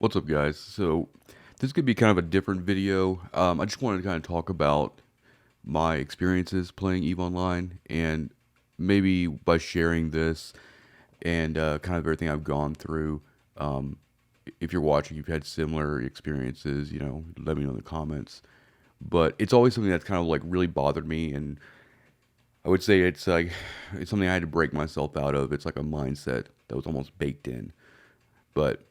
What's up, guys? So, this could be kind of a different video. I just wanted to kind of talk about my experiences playing EVE Online, and maybe by sharing this and kind of everything I've gone through. Um, if you're watching, you've had similar experiences, let me know in the comments. But it's always something that's kind of like really bothered me, and I would say it's like it's something I had to break myself out of. It's like a mindset that was almost baked in. But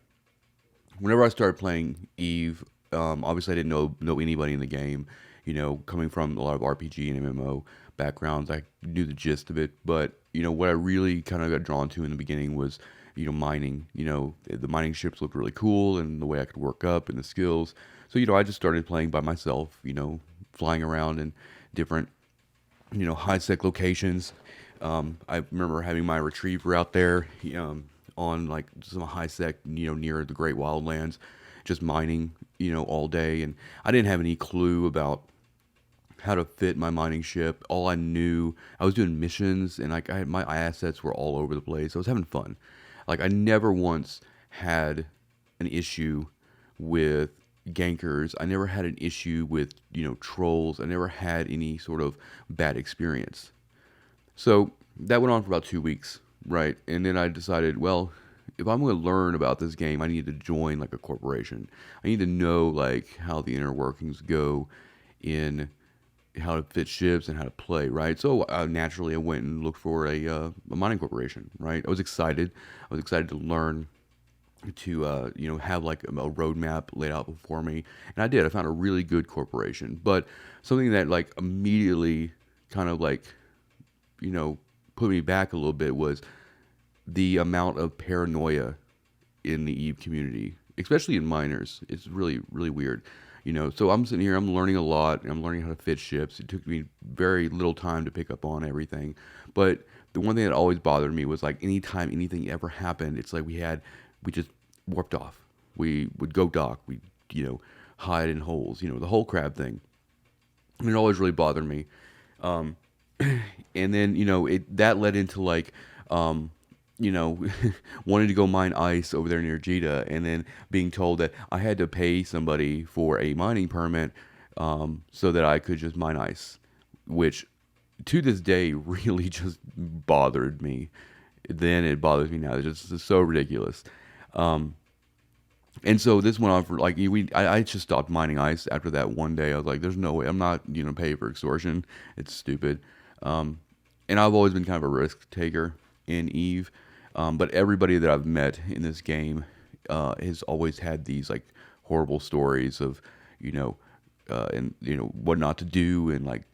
whenever I started playing Eve, obviously I didn't know anybody in the game. Coming from a lot of RPG and MMO backgrounds, I knew the gist of it. But what I really kind of got drawn to in the beginning was mining. The mining ships looked really cool, and the way I could work up and the skills. So I just started playing by myself. Flying around in different high sec locations. I remember having my retriever out there on like some high sec, near the Great Wildlands, just mining, all day. And I didn't have any clue about how to fit my mining ship. All I knew, I was doing missions, and like my assets were all over the place. I was having fun. Like I never once had an issue with gankers. I never had an issue with trolls. I never had any sort of bad experience. So that went on for about 2 weeks, right? And then I decided, well, if I'm going to learn about this game, I need to join like a corporation. I need to know like how the inner workings go in how to fit ships and how to play, right? So naturally, I went and looked for a mining corporation, right? I was excited. I was excited to learn to have like a roadmap laid out before me, and I did. I found a really good corporation, but something that like immediately kind of like you know put me back a little bit was the amount of paranoia in the Eve community, especially in miners. It's really, really weird. So I'm sitting here, I'm learning a lot, I'm learning how to fit ships. It took me very little time to pick up on everything. But the one thing that always bothered me was like anytime anything ever happened, it's like we just warped off. We would go dock, we, you know, hide in holes, the whole crab thing. And it always really bothered me. Um, and then it that led into like you know wanting to go mine ice over there near Jita, and then being told that I had to pay somebody for a mining permit so that I could just mine ice, which to this day really just bothered me. Then it bothers me now. It's so ridiculous. Um, and so this went on for like I just stopped mining ice after that one day. I was like, "There's no way I'm not pay for extortion. It's stupid." Um, and I've always been kind of a risk taker in Eve, but everybody that I've met in this game has always had these like horrible stories of you know and what not to do and like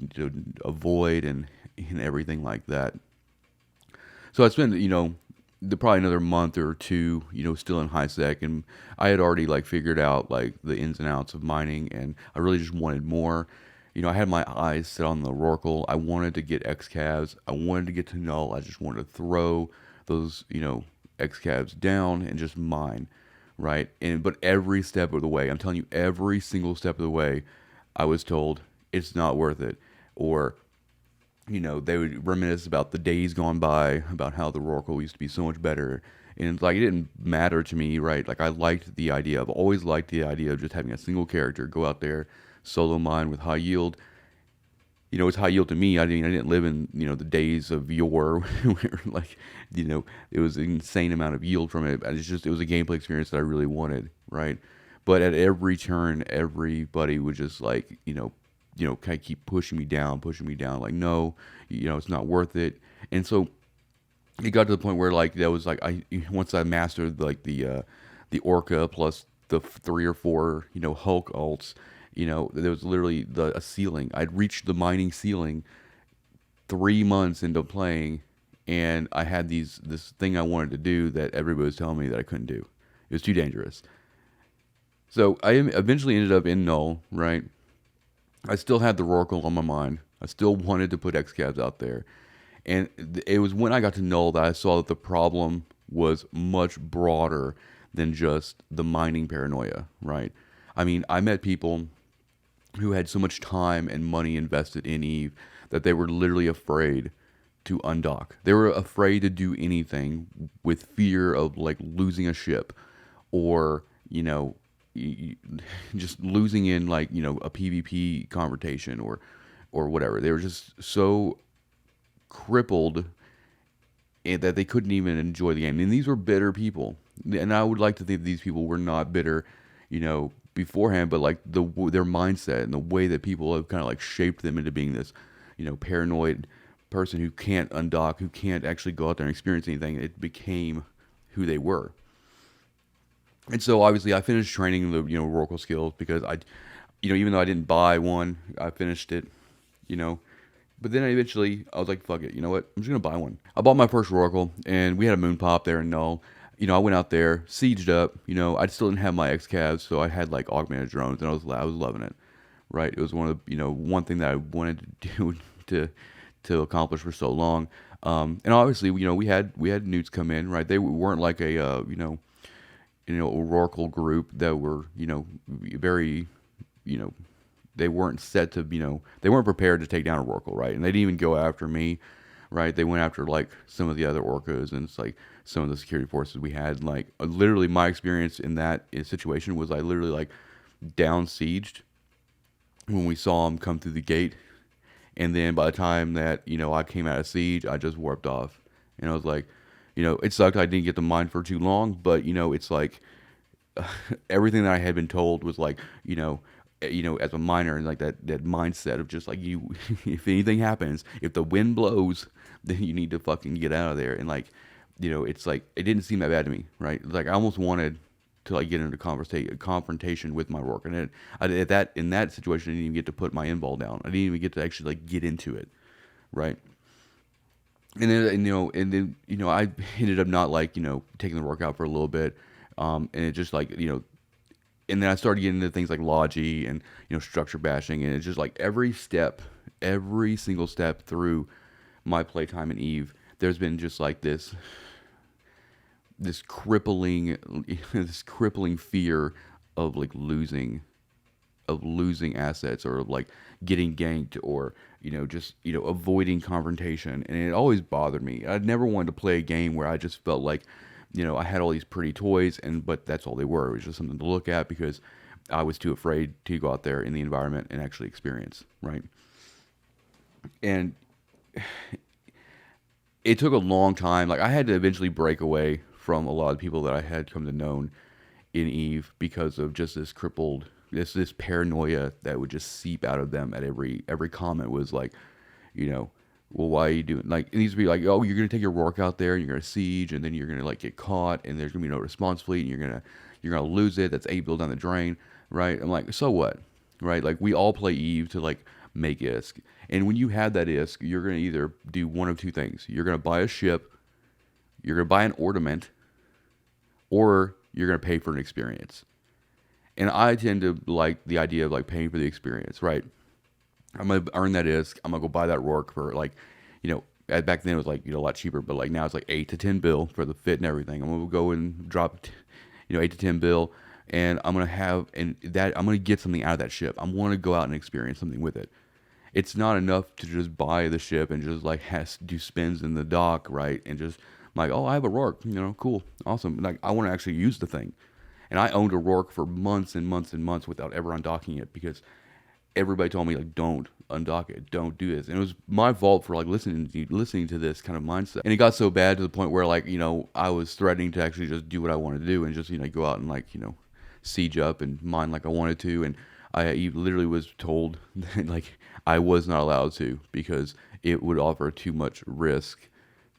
avoid and everything like that. So I spent, probably another month or two, still in high sec, and I had already like figured out like the ins and outs of mining, and I really just wanted more. I had my eyes set on the Rorqual. I wanted to get XCavs. I wanted to get to null. I just wanted to throw those, XCavs down and just mine, right? And but every step of the way, I'm telling you, every single step of the way, I was told it's not worth it, or they would reminisce about the days gone by, about how the Rorqual used to be so much better. And it's like, it didn't matter to me, right? Like, I liked the idea. I've always liked the idea of just having a single character go out there, solo mine with high yield. It's high yield to me. I didn't live in, the days of yore where, like, it was an insane amount of yield from it. And it was a gameplay experience that I really wanted, right? But at every turn, everybody would just, like, kind of keep pushing me down. Like, no, it's not worth it. And so it got to the point where like that was like once I mastered like the Orca plus the three or four Hulk alts, there was literally a ceiling. I'd reached the mining ceiling 3 months into playing, and I had this thing I wanted to do that everybody was telling me that I couldn't do. It was too dangerous. So I eventually ended up in null, right? I still had the Rorqual on my mind. I still wanted to put XCavs out there. And it was when I got to Null that I saw that the problem was much broader than just the mining paranoia, right? I mean, I met people who had so much time and money invested in Eve that they were literally afraid to undock. They were afraid to do anything with fear of like losing a ship or, you know, just losing in like a PvP confrontation or whatever. They were just so crippled that they couldn't even enjoy the game. And these were bitter people, and I would like to think these people were not bitter, beforehand, but like their mindset and the way that people have kind of like shaped them into being this, paranoid person who can't undock, who can't actually go out there and experience anything. It became who they were. And so obviously I finished training the Oracle skills because even though I didn't buy one, I finished it, you know. But then eventually I was like, fuck it, you know what? I'm just gonna buy one. I bought my first Oracle, and we had a moon pop there in Null. I went out there, sieged up. I still didn't have my XCavs, so I had like augmented drones, and I was loving it. Right? It was one of the one thing that I wanted to do to accomplish for so long. And obviously, we had newts come in, right? They weren't like a Oracle group that were very you know they weren't set to they weren't prepared to take down a Oracle, right? And they didn't even go after me, right? They went after like some of the other orcas, and it's like some of the security forces we had. Like literally, my experience in that situation was I literally like down sieged when we saw them come through the gate, and then by the time that I came out of siege, I just warped off, and I was like, it sucked. I didn't get the mine for too long, but it's like everything that I had been told was like, as a miner, and like that mindset of just like if anything happens, if the wind blows, then you need to fucking get out of there. And like, it's like it didn't seem that bad to me, right? Like I almost wanted to like get into confrontation with my work, and in that situation, I didn't even get to put my end ball down. I didn't even get to actually like get into it, right? And then I ended up not like taking the work out for a little bit, and it just like and then I started getting into things like logi and structure bashing, and it's just like every single step through my playtime in Eve, there's been just like this crippling this crippling fear of like losing assets, or like getting ganked, or just avoiding confrontation. And it always bothered me. I'd never wanted to play a game where I just felt like I had all these pretty toys, but that's all they were. It was just something to look at because I was too afraid to go out there in the environment and actually experience, right? And it took a long time. Like I had to eventually break away from a lot of people that I had come to know in Eve because of just this paranoia that would just seep out of them at every comment. Was like, well, why are you doing, like, it needs to be like, oh, you're gonna take your work out there and you're gonna siege, and then you're gonna like get caught, and there's gonna be no response fleet, and you're gonna lose it. That's 8 build down the drain, right? I'm like, so what, right? Like we all play Eve to like make ISK, and when you have that ISK, you're gonna either do one of two things. You're gonna buy a ship, you're gonna buy an ornament, or you're gonna pay for an experience. And I tend to like the idea of like paying for the experience, right? I'm gonna earn that ISK. I'm gonna go buy that Rourke for like, back then it was like a lot cheaper, but like now it's like 8 to 10 bill for the fit and everything. I'm gonna go and drop, 8 to 10 bill, and I'm gonna get something out of that ship. I want to go out and experience something with it. It's not enough to just buy the ship and just like do spins in the dock, right? And just like, oh, I have a Rourke, cool, awesome. Like I want to actually use the thing. And I owned a Rourke for months and months and months without ever undocking it because everybody told me like, don't undock it, don't do this. And it was my fault for like listening to this kind of mindset. And it got so bad to the point where like, I was threatening to actually just do what I wanted to do and just, go out and like, siege up and mine like I wanted to. And I literally was told that like I was not allowed to because it would offer too much risk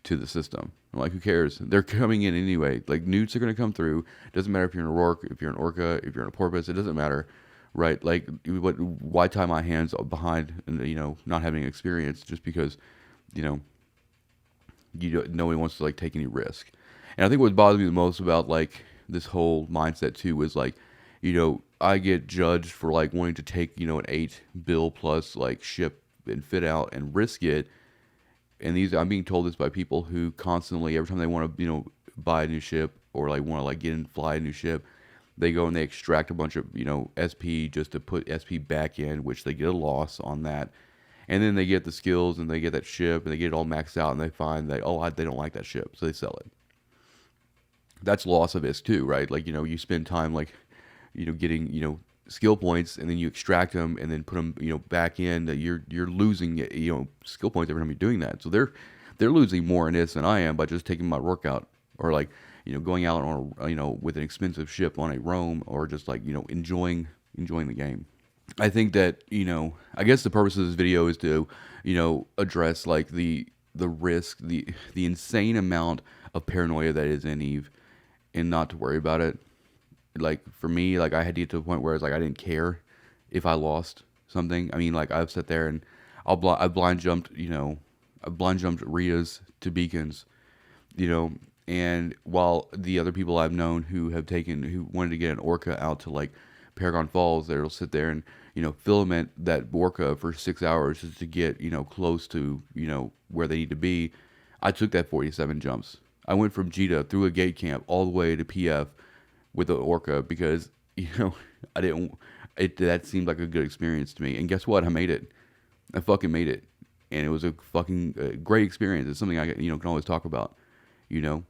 to the system. I'm like, who cares? They're coming in anyway. Like newts are going to come through. It doesn't matter if you're in a Rourke, if you're an Orca, if you're in a Porpoise, it doesn't matter. Right, like why tie my hands behind, not having experience just because, nobody wants to like take any risk. And I think what bothers me the most about like this whole mindset too is like, I get judged for like wanting to take an 8 bill plus like ship and fit out and risk it. And I'm being told this by people who constantly, every time they want to buy a new ship or like want to like get and fly a new ship, they go and they extract a bunch of, SP just to put SP back in, which they get a loss on that. And then they get the skills and they get that ship and they get it all maxed out and they find that, they don't like that ship. So they sell it. That's loss of ISK too, right? Like, you spend time like getting, skill points, and then you extract them and then put them, back in, that you're losing, skill points every time you're doing that. So they're losing more in this than I am by just taking my workout, or like, going out on a, with an expensive ship on a roam, or just like, enjoying the game. I think that, I guess the purpose of this video is to, address like the risk, the insane amount of paranoia that is in Eve, and not to worry about it. Like for me, like I had to get to the point where it's like I didn't care if I lost something. I mean, like I've sat there and I blind jumped, I blind jumped Rias to beacons, you know, and while the other people I've known who wanted to get an orca out to like Paragon Falls, they'll sit there and, filament that orca for 6 hours just to get, close to, where they need to be. I took that 47 jumps. I went from Jita through a gate camp all the way to PF with the orca because, I didn't, that seemed like a good experience to me. And guess what? I made it. I fucking made it. And it was a fucking great experience. It's something I, can always talk about, you know.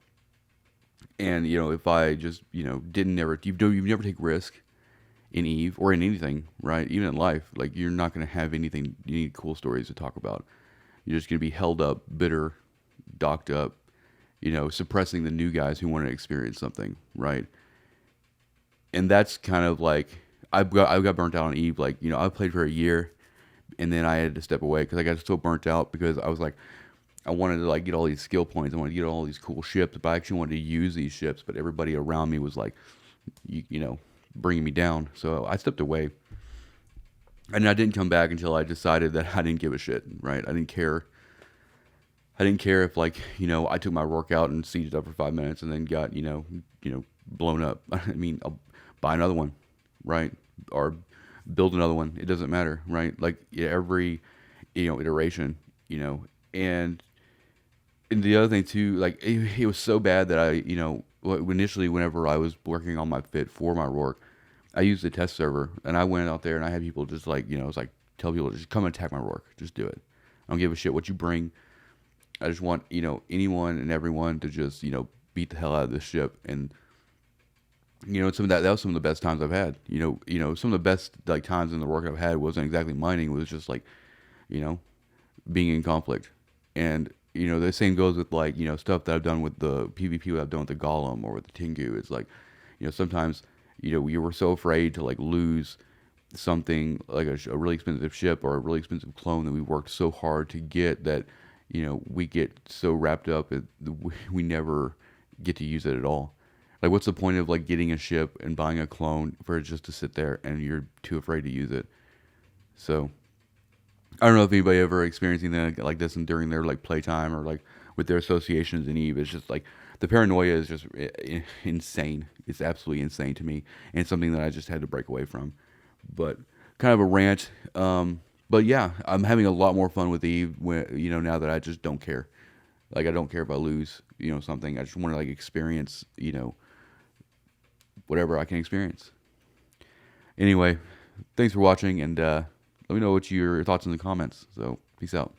And, if I just, didn't never, you never take risk in Eve or in anything, right? Even in life, like you're not going to have anything, you need cool stories to talk about. You're just going to be held up, bitter, docked up, suppressing the new guys who want to experience something, right? And that's kind of like, I got burnt out on Eve. Like, I played for a year and then I had to step away because I got so burnt out because I was like, I wanted to like get all these skill points. I wanted to get all these cool ships, but I actually wanted to use these ships. But everybody around me was like, bringing me down. So I stepped away, and I didn't come back until I decided that I didn't give a shit. Right? I didn't care. I didn't care if like I took my workout and sieged up for 5 minutes and then got blown up. I mean, I'll buy another one, right? Or build another one. It doesn't matter, right? Like every iteration, and the other thing too, like it was so bad that I, initially whenever I was working on my fit for my Rourke, I used the test server and I went out there and I had people just like, it's like tell people just come and attack my Rourke, just do it. I don't give a shit what you bring. I just want, anyone and everyone to just, beat the hell out of this ship. And, some of that was some of the best times I've had, some of the best like times in the Rourke I've had wasn't exactly mining. It was just like, being in conflict. And, the same goes with like, stuff that I've done with the PvP that I've done with the Golem or with the Tengu. It's like, sometimes, we were so afraid to like lose something like a really expensive ship or a really expensive clone that we worked so hard to get that, we get so wrapped up that we never get to use it at all. Like, what's the point of like getting a ship and buying a clone for it just to sit there and you're too afraid to use it? So, I don't know if anybody ever experienced anything like this during their like playtime or like with their associations in Eve. It's just like the paranoia is just insane. It's absolutely insane to me, and it's something that I just had to break away from. But kind of a rant. But yeah, I'm having a lot more fun with Eve. When, now that I just don't care. Like I don't care if I lose, something. I just want to like experience, whatever I can experience. Anyway, thanks for watching, and let me know what your thoughts in the comments. So, peace out.